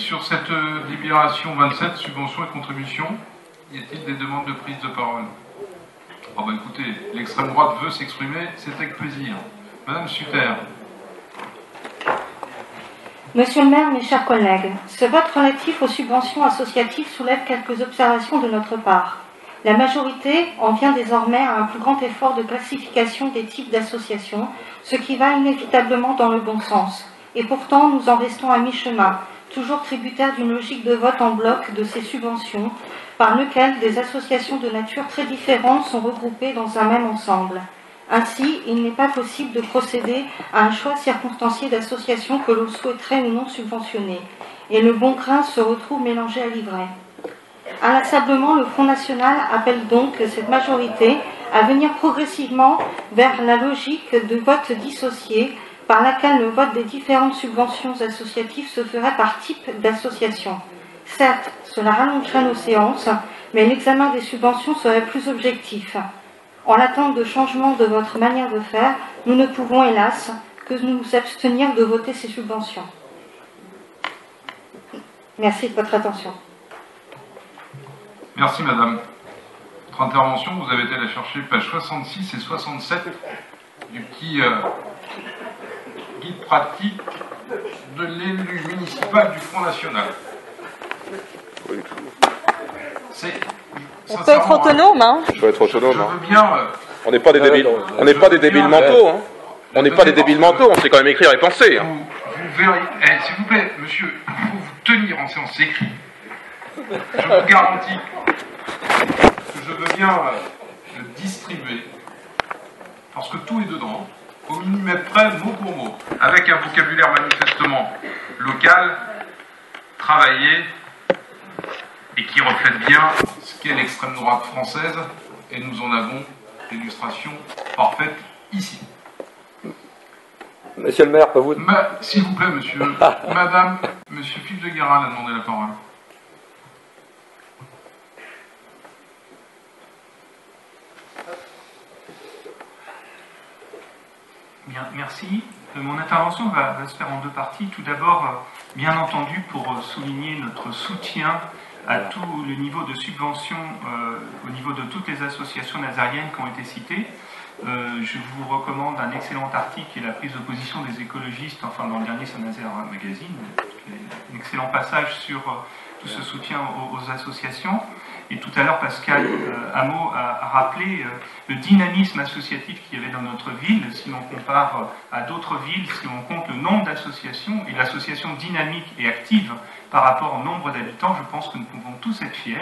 sur cette délibération 27, subventions et contributions. Y a-t-il des demandes de prise de parole? Oh bah écoutez, l'extrême droite veut s'exprimer, c'est avec plaisir. Madame Sutter. Monsieur le maire, mes chers collègues, ce vote relatif aux subventions associatives soulève quelques observations de notre part. La majorité en vient désormais à un plus grand effort de classification des types d'associations, ce qui va inévitablement dans le bon sens. Et pourtant, nous en restons à mi-chemin, toujours tributaires d'une logique de vote en bloc de ces subventions, par lequel des associations de nature très différentes sont regroupées dans un même ensemble. Ainsi, il n'est pas possible de procéder à un choix circonstancié d'associations que l'on souhaiterait ou non subventionner, et le bon grain se retrouve mélangé à l'ivraie. Inlassablement, le Front National appelle donc cette majorité à venir progressivement vers la logique de vote dissocié, par laquelle le vote des différentes subventions associatives se ferait par type d'association. Certes, cela rallongerait nos séances, mais l'examen des subventions serait plus objectif. En l'attente de changement de votre manière de faire, nous ne pouvons, hélas, que nous abstenir de voter ces subventions. Merci de votre attention. Merci madame. Votre intervention, vous avez été la chercher page 66 et 67 du petit guide pratique de l'élu municipal du Front National. On peut être autonome, hein. Il faut être autonome. Je veux bien. On n'est pas des débiles. On n'est pas des débiles mentaux, hein. On n'est pas des débiles mentaux. On sait quand même écrire et penser. Hein. Vous verrez. S'il vous plaît, monsieur, il faut vous tenir en séance écrite. Je vous garantis que je veux bien le distribuer, parce que tout est dedans, au millimètre près, mot pour mot, avec un vocabulaire manifestement local, travaillé, et qui reflète bien ce qu'est l'extrême droite française, et nous en avons l'illustration parfaite ici. Monsieur le maire, pas vous... S'il vous plaît, monsieur, madame, monsieur Philippe de Guérin a demandé la parole. Bien, merci. Mon intervention va se faire en deux parties. Tout d'abord, bien entendu, pour souligner notre soutien à tout le niveau de subvention au niveau de toutes les associations nazariennes qui ont été citées. Je vous recommande un excellent article qui est la prise de position des écologistes, enfin dans le dernier Saint-Nazaire Magazine, un excellent passage sur tout ce soutien aux associations. Et tout à l'heure, Pascal Hameau a rappelé le dynamisme associatif qu'il y avait dans notre ville. Si l'on compare à d'autres villes, si on compte le nombre d'associations et l'association dynamique et active par rapport au nombre d'habitants, je pense que nous pouvons tous être fiers.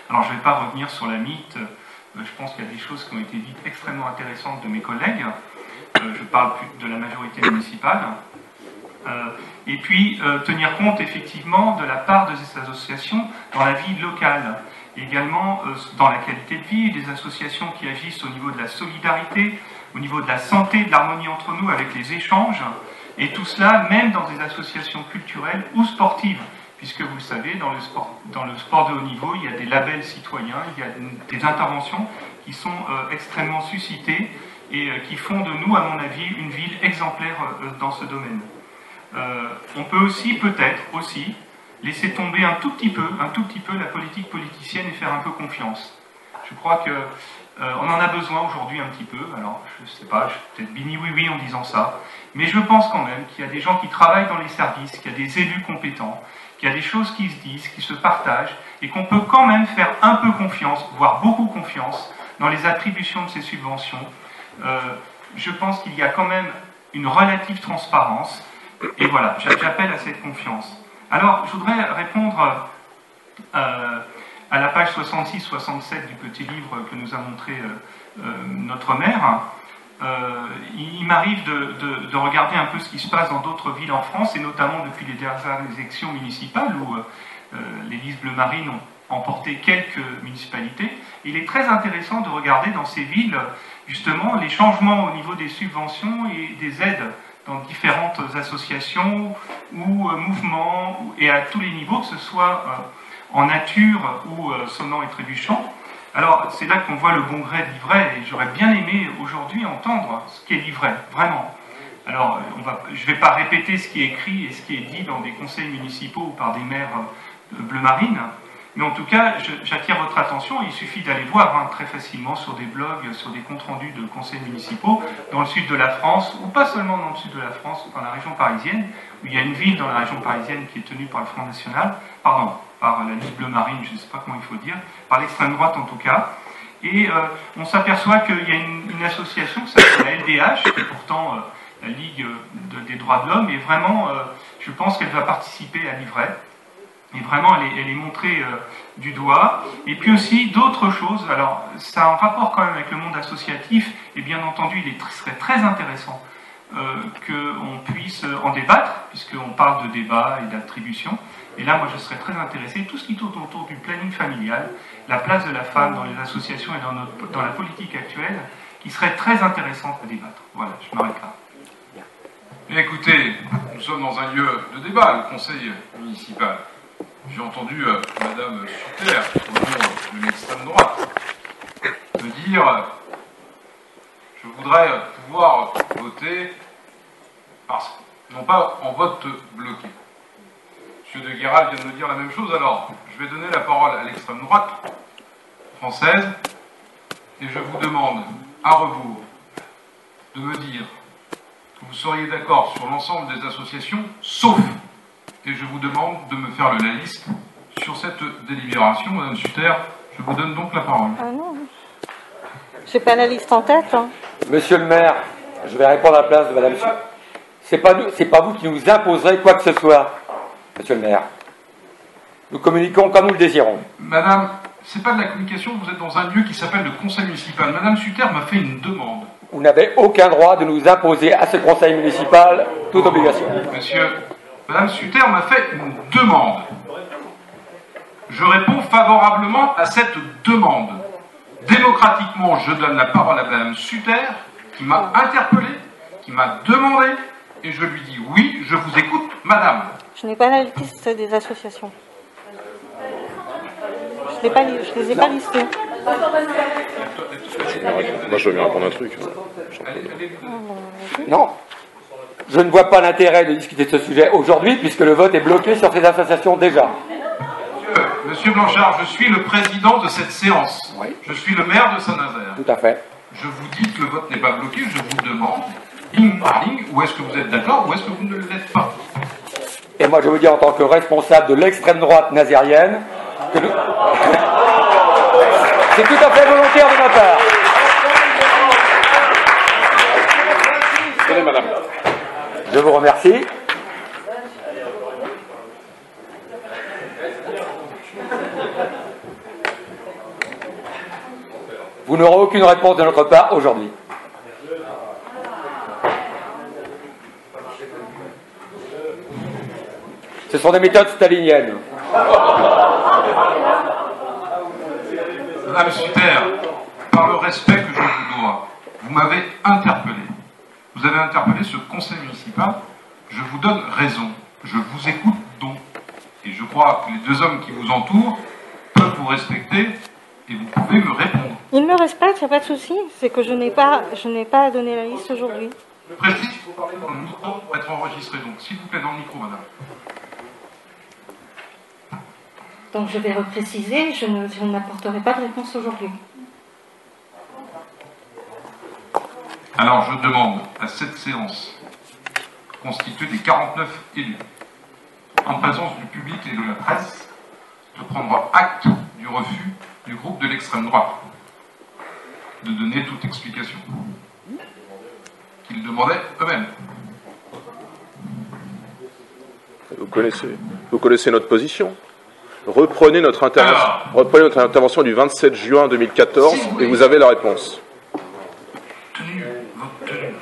Alors je ne vais pas revenir sur la mythe, je pense qu'il y a des choses qui ont été dites extrêmement intéressantes de mes collègues. Je parle plus de la majorité municipale. Et puis tenir compte effectivement de la part de ces associations dans la vie locale. Également dans la qualité de vie, des associations qui agissent au niveau de la solidarité, au niveau de la santé, de l'harmonie entre nous avec les échanges, et tout cela même dans des associations culturelles ou sportives, puisque vous le savez, dans le sport de haut niveau, il y a des labels citoyens, il y a des interventions qui sont extrêmement suscitées et qui font de nous, à mon avis, une ville exemplaire dans ce domaine. On peut aussi, peut-être aussi, laisser tomber un tout petit peu la politique politicienne et faire un peu confiance. Je crois que on en a besoin aujourd'hui un petit peu, alors je ne sais pas, je suis peut-être bini oui en disant ça, mais je pense quand même qu'il y a des gens qui travaillent dans les services, qu'il y a des élus compétents, qu'il y a des choses qui se disent, qui se partagent, et qu'on peut quand même faire un peu confiance, voire beaucoup confiance, dans les attributions de ces subventions. Je pense qu'il y a quand même une relative transparence, et voilà, j'appelle à cette confiance. Alors, je voudrais répondre à la page 66-67 du petit livre que nous a montré notre maire. Il m'arrive de regarder un peu ce qui se passe dans d'autres villes en France, et notamment depuis les dernières élections municipales, où les listes bleu marine ont emporté quelques municipalités. Il est très intéressant de regarder dans ces villes, justement, les changements au niveau des subventions et des aides dans différentes associations ou mouvements, et à tous les niveaux, que ce soit en nature ou sonnant et trébuchant. Alors, c'est là qu'on voit le bon gré de l'ivraie, et j'aurais bien aimé aujourd'hui entendre ce qu'est l'ivraie, vraiment. Alors, je ne vais pas répéter ce qui est écrit et ce qui est dit dans des conseils municipaux ou par des maires bleu marine, mais en tout cas, j'attire votre attention. Il suffit d'aller voir très facilement sur des blogs, sur des comptes rendus de conseils municipaux dans le sud de la France, ou pas seulement dans le sud de la France, dans la région parisienne, où il y a une ville dans la région parisienne qui est tenue par le Front National, pardon, par la Ligue bleu marine, je ne sais pas comment il faut dire, par l'extrême droite en tout cas. Et on s'aperçoit qu'il y a une association qui s'appelle la LDH, qui est pourtant la Ligue des droits de l'homme, et vraiment, je pense qu'elle va participer à l'Ivray. Et vraiment, elle est montrée du doigt. Et puis aussi d'autres choses. Alors, ça a un rapport quand même avec le monde associatif, et bien entendu, serait très intéressant qu'on puisse en débattre, puisqu'on parle de débat et d'attribution. Et là, moi, je serais très intéressé. Tout ce qui tourne autour du planning familial, la place de la femme dans les associations et dans la politique actuelle, qui serait très intéressante à débattre. Voilà, je m'arrête là. Écoutez, nous sommes dans un lieu de débat, le conseil municipal. J'ai entendu Madame Sutter, au nom de l'extrême droite, me dire je voudrais pouvoir voter, non pas en vote bloqué. M. de Guéral vient de me dire la même chose, alors je vais donner la parole à l'extrême droite française, et je vous demande, à rebours, de me dire que vous seriez d'accord sur l'ensemble des associations, sauf, et je vous demande de me faire la liste sur cette délibération. Madame Sutter, je vous donne donc la parole. Ah non, j'ai pas la liste en tête. Hein. Monsieur le maire, je vais répondre à la place de Madame Sutter. C'est pas vous qui nous imposerez quoi que ce soit, monsieur le maire. Nous communiquons comme nous le désirons. Madame, c'est pas de la communication, vous êtes dans un lieu qui s'appelle le conseil municipal. Madame Sutter m'a fait une demande. Vous n'avez aucun droit de nous imposer à ce conseil municipal toute obligation. Monsieur, Madame Sutter m'a fait une demande. Je réponds favorablement à cette demande. Démocratiquement, je donne la parole à Madame Sutter, qui m'a interpellé, qui m'a demandé, et je lui dis oui, je vous écoute, Madame. Je n'ai pas la liste des associations. Je les ai pas listées. Moi, je veux bien répondre un truc. Non. Je ne vois pas l'intérêt de discuter de ce sujet aujourd'hui, puisque le vote est bloqué sur ces associations déjà. Monsieur Blanchard, je suis le président de cette séance. Oui. Je suis le maire de Saint-Nazaire. Tout à fait. Je vous dis que le vote n'est pas bloqué, je vous demande, ligne par ligne, où est-ce que vous êtes d'accord, ou est-ce que vous ne l'êtes pas. Et moi, je vous dis en tant que responsable de l'extrême droite nazérienne, que nous... c'est tout à fait volontaire de ma part. Tenez, madame. Je vous remercie. Vous n'aurez aucune réponse de notre part aujourd'hui. Ce sont des méthodes staliniennes. Madame Sutter, par le respect que je vous dois, vous m'avez interpellé. Vous avez interpellé ce conseil municipal. Je vous donne raison. Je vous écoute donc. Et je crois que les deux hommes qui vous entourent peuvent vous respecter et vous pouvez me répondre. Ils me respectent, il n'y a pas de souci. C'est que je n'ai pas donné la liste aujourd'hui. Je précise qu'il faut parler dans le micro pour être enregistré. Donc, s'il vous plaît, dans le micro, madame. Donc je vais repréciser, je n'apporterai pas de réponse aujourd'hui. Alors, je demande à cette séance, constituée des 49 élus, en présence du public et de la presse, de prendre acte du refus du groupe de l'extrême droite de donner toute explication qu'ils demandaient eux-mêmes. Vous connaissez notre position. Reprenez notre intervention du 27 juin 2014 et vous avez la réponse. Votre tenue.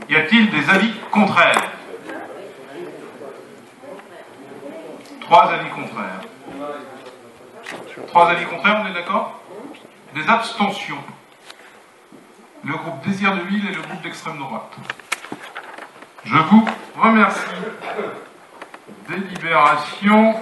Y a-t-il des avis contraires? 3 avis contraires. 3 avis contraires, on est d'accord? Des abstentions. Le groupe Désir de Ville et le groupe d'extrême droite. Je vous remercie. Délibération.